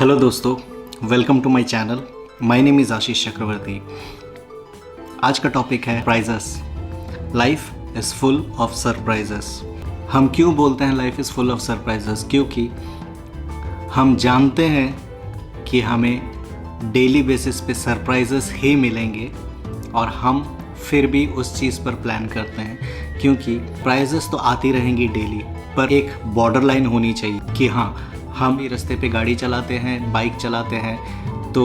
Hello दोस्तों, welcome to my channel. My name is Ashish Chakraborty. आज का टॉपिक है surprises. Life is full of surprises. हम क्यों बोलते हैं life is full of surprises? क्योंकि हम जानते हैं कि हमें डेली बेसिस पे सरप्राइजेस ही मिलेंगे और हम फिर भी उस चीज़ पर प्लान करते हैं, क्योंकि प्राइजेस तो आती रहेंगी डेली, पर एक बॉर्डर लाइन होनी चाहिए कि हाँ, हम ये रास्ते पे गाड़ी चलाते हैं, बाइक चलाते हैं तो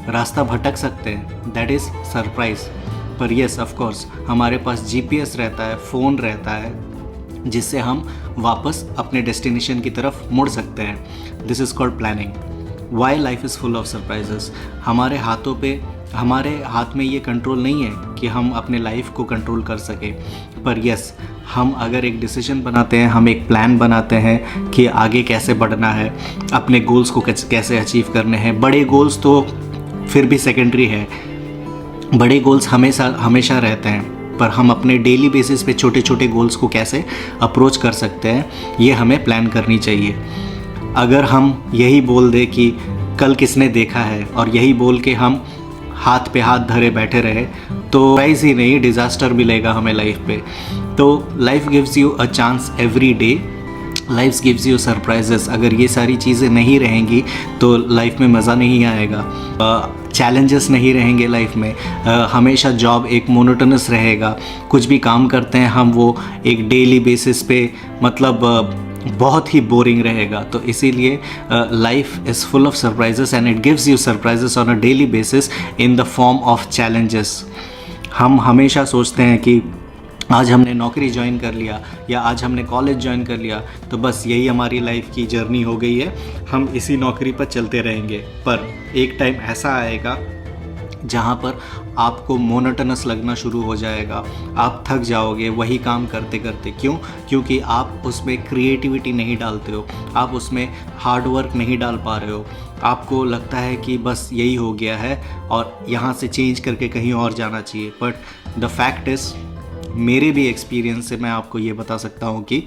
रास्ता भटक सकते हैं, दैट इज़ सरप्राइज़। पर येस, ऑफ कोर्स हमारे पास जीपीएस रहता है, फ़ोन रहता है, जिससे हम वापस अपने डेस्टिनेशन की तरफ मुड़ सकते हैं। This is called planning. Why life is full of surprises? हमारे हाथ में ये कंट्रोल नहीं है कि हम अपने लाइफ को कंट्रोल कर सकें, पर यस, हम अगर एक डिसीजन बनाते हैं, हम एक प्लान बनाते हैं कि आगे कैसे बढ़ना है, अपने गोल्स को कैसे अचीव करने हैं। बड़े गोल्स तो फिर भी सेकेंडरी है, बड़े गोल्स हमेशा रहते हैं, पर हम अपने डेली बेसिस पे छोटे छोटे गोल्स को कैसे अप्रोच कर सकते हैं, ये हमें प्लान करनी चाहिए। अगर हम यही बोल दे कि कल किसने देखा है और यही बोल के हम हाथ पे हाथ धरे बैठे रहे तो प्राइज़ ही नहीं, डिज़ास्टर मिलेगा हमें लाइफ पे। तो life gives you a chance every day, life gives you surprises. अगर ये सारी चीज़ें नहीं रहेंगी तो लाइफ में मज़ा नहीं आएगा, चैलेंजेस नहीं रहेंगे लाइफ में, हमेशा जॉब एक मोनोटोनस रहेगा। कुछ भी काम करते हैं हम, वो एक डेली बेसिस पे मतलब बहुत ही बोरिंग रहेगा। तो इसीलिए life is full of surprises and it gives you surprises on a daily basis in the form of challenges. हम हमेशा सोचते हैं कि आज हमने नौकरी ज्वाइन कर लिया या आज हमने कॉलेज ज्वाइन कर लिया तो बस यही हमारी लाइफ की जर्नी हो गई है, हम इसी नौकरी पर चलते रहेंगे। पर एक टाइम ऐसा आएगा जहाँ पर आपको मोनोटोनस लगना शुरू हो जाएगा, आप थक जाओगे वही काम करते करते। क्यों? क्योंकि आप उसमें क्रिएटिविटी नहीं डालते हो, आप उसमें हार्ड वर्क नहीं डाल पा रहे हो। आपको लगता है कि बस यही हो गया है और यहाँ से चेंज करके कहीं और जाना चाहिए। बट द फैक्ट इज़, मेरे भी एक्सपीरियंस से मैं आपको ये बता सकता हूँ कि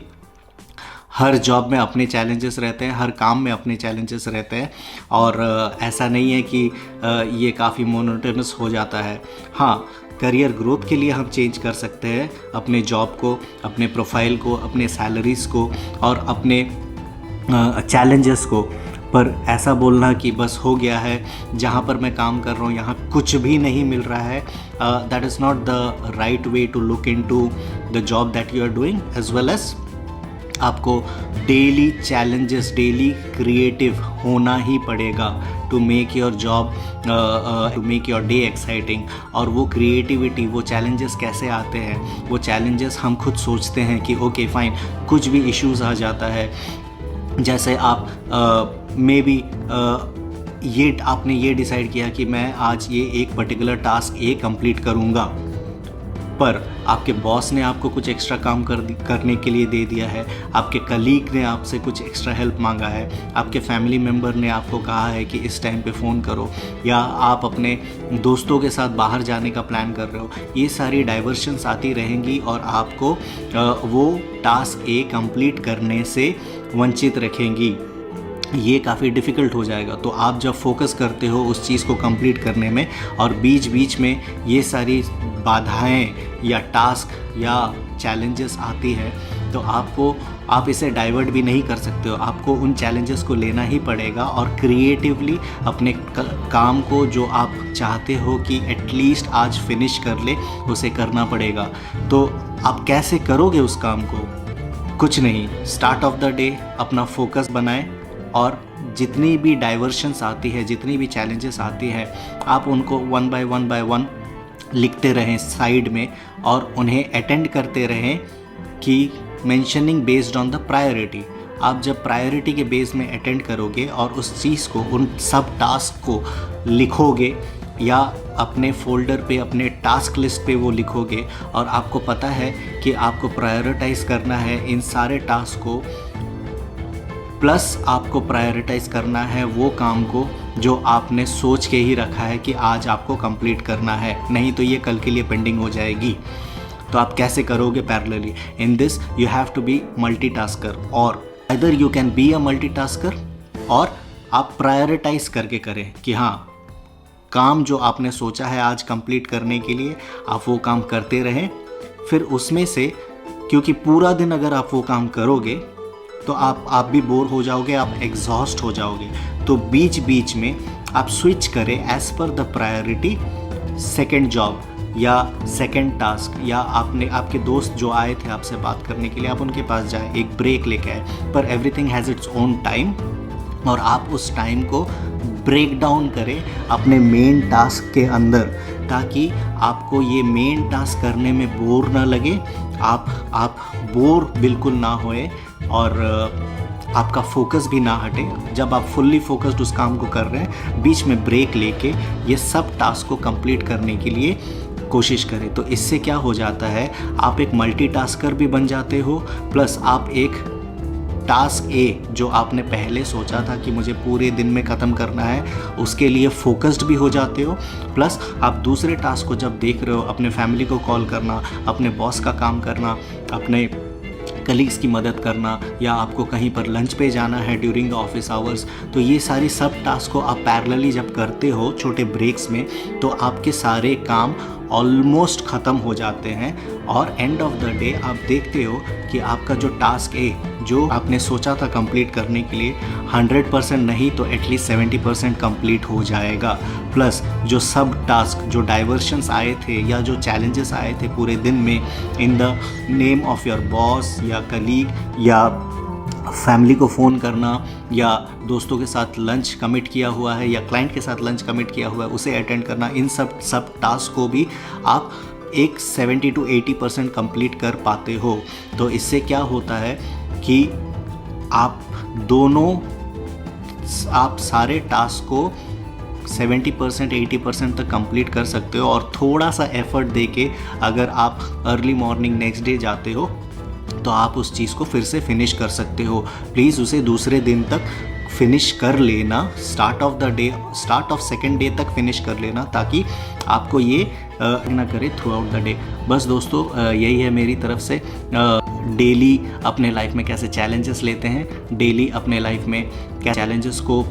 हर जॉब में अपने चैलेंजेस रहते हैं, हर काम में अपने चैलेंजेस रहते हैं और ऐसा नहीं है कि ये काफ़ी मोनोटोनस हो जाता है। हाँ, करियर ग्रोथ के लिए हम चेंज कर सकते हैं अपने जॉब को, अपने प्रोफाइल को, अपने सैलरीज़ को और अपने चैलेंजेस को। पर ऐसा बोलना कि बस हो गया है, जहाँ पर मैं काम कर रहा हूँ यहाँ कुछ भी नहीं मिल रहा है, that is not the right way to look into the job that you are doing. As well as आपको डेली चैलेंजेस, डेली क्रिएटिव होना ही पड़ेगा to make your job, to make your day exciting. और वो creativity, वो challenges कैसे आते हैं? वो चैलेंजेस हम खुद सोचते हैं कि ओके फाइन, कुछ भी इश्यूज़ आ जाता है, जैसे आप मे बी आपने ये डिसाइड किया कि मैं आज ये एक पर्टिकुलर टास्क ए कंप्लीट करूँगा, पर आपके बॉस ने आपको कुछ एक्स्ट्रा काम करने के लिए दे दिया है, आपके कलीग ने आपसे कुछ एक्स्ट्रा हेल्प मांगा है, आपके फैमिली मेम्बर ने आपको कहा है कि इस टाइम पे फ़ोन करो, या आप अपने दोस्तों के साथ बाहर जाने का प्लान कर रहे हो। ये सारी डाइवर्शंस आती रहेंगी और आपको वो टास्क ए कंप्लीट करने से वंचित रखेंगी। ये काफ़ी डिफ़िकल्ट हो जाएगा। तो आप जब फोकस करते हो उस चीज़ को कंप्लीट करने में और बीच बीच में ये सारी बाधाएं या टास्क या चैलेंजेस आती है, तो आप इसे डाइवर्ट भी नहीं कर सकते हो। आपको उन चैलेंजेस को लेना ही पड़ेगा और क्रिएटिवली अपने काम को, जो आप चाहते हो कि एटलीस्ट आज फिनिश कर ले, उसे करना पड़ेगा। तो आप कैसे करोगे उस काम को? कुछ नहीं, स्टार्ट ऑफ द डे अपना फोकस बनाएं और जितनी भी डाइवर्शंस आती है, जितनी भी चैलेंजेस आती है, आप उनको वन बाय वन लिखते रहें साइड में और उन्हें अटेंड करते रहें कि mentioning based on the priority. आप जब प्रायोरिटी के बेस में अटेंड करोगे और उस चीज़ को, उन सब टास्क को लिखोगे या अपने फोल्डर पे, अपने टास्क लिस्ट पे वो लिखोगे और आपको पता है कि आपको प्रायोरिटाइज़ करना है इन सारे टास्क को, प्लस आपको प्रायोरिटाइज़ करना है वो काम को जो आपने सोच के ही रखा है कि आज आपको कंप्लीट करना है, नहीं तो ये कल के लिए पेंडिंग हो जाएगी। तो आप कैसे करोगे parallelly? In this you have to be multitasker, और either you can be a multitasker और आप प्रायोरिटाइज करके करें कि हाँ, काम जो आपने सोचा है आज कंप्लीट करने के लिए आप वो काम करते रहें। फिर उसमें से, क्योंकि पूरा दिन अगर आप वो काम करोगे तो आप भी बोर हो जाओगे, आप एग्जॉस्ट हो जाओगे। तो बीच बीच में आप स्विच करें एज पर द प्रायोरिटी, सेकेंड जॉब या सेकेंड टास्क, या आपके दोस्त जो आए थे आपसे बात करने के लिए, आप उनके पास जाए, एक ब्रेक लेके आए। पर everything has its own time, और आप उस टाइम को ब्रेक डाउन करें अपने मेन टास्क के अंदर, ताकि आपको ये मेन टास्क करने में बोर ना लगे, आप बोर बिल्कुल ना होए, और आपका फोकस भी ना हटे। जब आप फुल्ली फोकस्ड उस काम को कर रहे हैं, बीच में ब्रेक लेके ये सब टास्क को कंप्लीट करने के लिए कोशिश करें। तो इससे क्या हो जाता है, आप एक मल्टीटास्कर भी बन जाते हो, प्लस आप एक टास्क ए जो आपने पहले सोचा था कि मुझे पूरे दिन में ख़त्म करना है, उसके लिए फोकस्ड भी हो जाते हो। प्लस आप दूसरे टास्क को जब देख रहे हो, अपने फैमिली को कॉल करना, अपने बॉस का काम करना, अपने कलीग्स की मदद करना, या आपको कहीं पर लंच पे जाना है ड्यूरिंग द ऑफिस आवर्स, तो ये सारी सब टास्क को आप पैरेलली जब करते हो छोटे ब्रेक्स में, तो आपके सारे काम ऑलमोस्ट ख़त्म हो जाते हैं। और एंड ऑफ द डे आप देखते हो कि आपका जो टास्क ए जो आपने सोचा था कंप्लीट करने के लिए, 100% नहीं तो एटलीस्ट 70% कंप्लीट हो जाएगा। प्लस जो सब टास्क, जो डाइवर्शंस आए थे या जो चैलेंजेस आए थे पूरे दिन में, in the name of your boss या कलीग, या फैमिली को फ़ोन करना, या दोस्तों के साथ लंच कमिट किया हुआ है, या क्लाइंट के साथ लंच कमिट किया हुआ है, उसे अटेंड करना, इन सब टास्क को भी आप एक 70 to 80% कंप्लीट कर पाते हो। तो इससे क्या होता है कि आप सारे टास्क को 70% 80% तक कंप्लीट कर सकते हो। और थोड़ा सा एफर्ट देके अगर आप अर्ली मॉर्निंग नेक्स्ट डे जाते हो तो आप उस चीज़ को फिर से फिनिश कर सकते हो। प्लीज़ उसे दूसरे दिन तक फिनिश कर लेना, स्टार्ट ऑफ सेकेंड डे तक फिनिश कर लेना, ताकि आपको ये ना करे थ्रू आउट द डे। बस दोस्तों, यही है मेरी तरफ से। डेली अपने लाइफ में कैसे चैलेंजेस लेते हैं, डेली अपने लाइफ में क्या चैलेंजेस को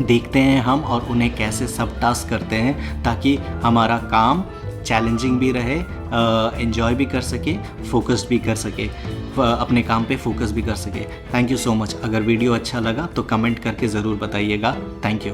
देखते हैं हम, और उन्हें कैसे सब टास्क करते हैं, ताकि हमारा काम चैलेंजिंग भी रहे, एंजॉय भी कर सके, फोकस्ड भी कर सके, अपने काम पे फोकस भी कर सके। Thank you so much. अगर वीडियो अच्छा लगा तो कमेंट करके ज़रूर बताइएगा। Thank you.